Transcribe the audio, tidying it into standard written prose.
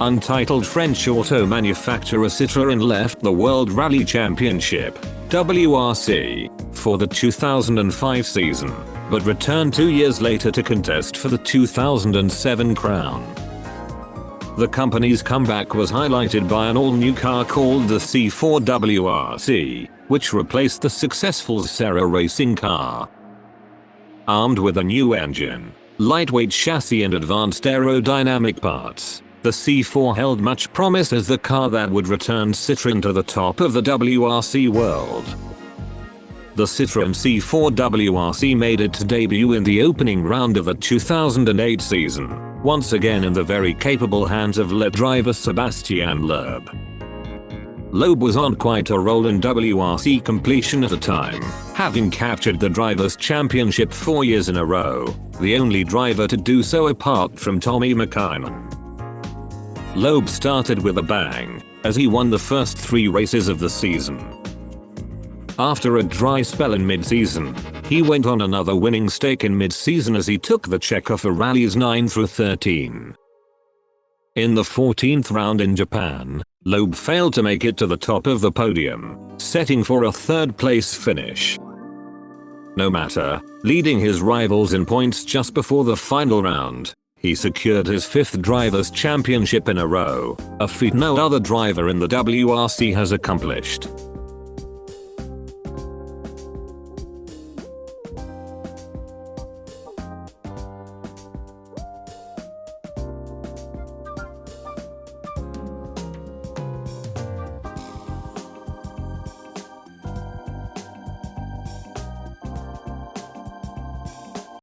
Untitled French auto manufacturer Citroën left the World Rally Championship (WRC) for the 2005 season, but returned 2 years later to contest for the 2007 crown. The company's comeback was highlighted by an all-new car called the C4 WRC, which replaced the successful Xsara Racing car. Armed with a new engine, lightweight chassis and advanced aerodynamic parts, the C4 held much promise as the car that would return Citroën to the top of the WRC world. The Citroën C4 WRC made its debut in the opening round of the 2008 season, once again in the very capable hands of lead driver Sébastien Loeb. Loeb was on quite a roll in WRC completion at the time, having captured the Drivers' Championship 4 years in a row, the only driver to do so apart from Tommy Mäkinen. Loeb started with a bang, as he won the first 3 races of the season. After a dry spell in mid-season, he went on another winning streak in mid-season as he took the check off of rallies 9 through 13. In the 14th round in Japan, Loeb failed to make it to the top of the podium, setting for a 3rd place finish. No matter, leading his rivals in points just before the final round, he secured his 5th Drivers' Championship in a row, a feat no other driver in the WRC has accomplished.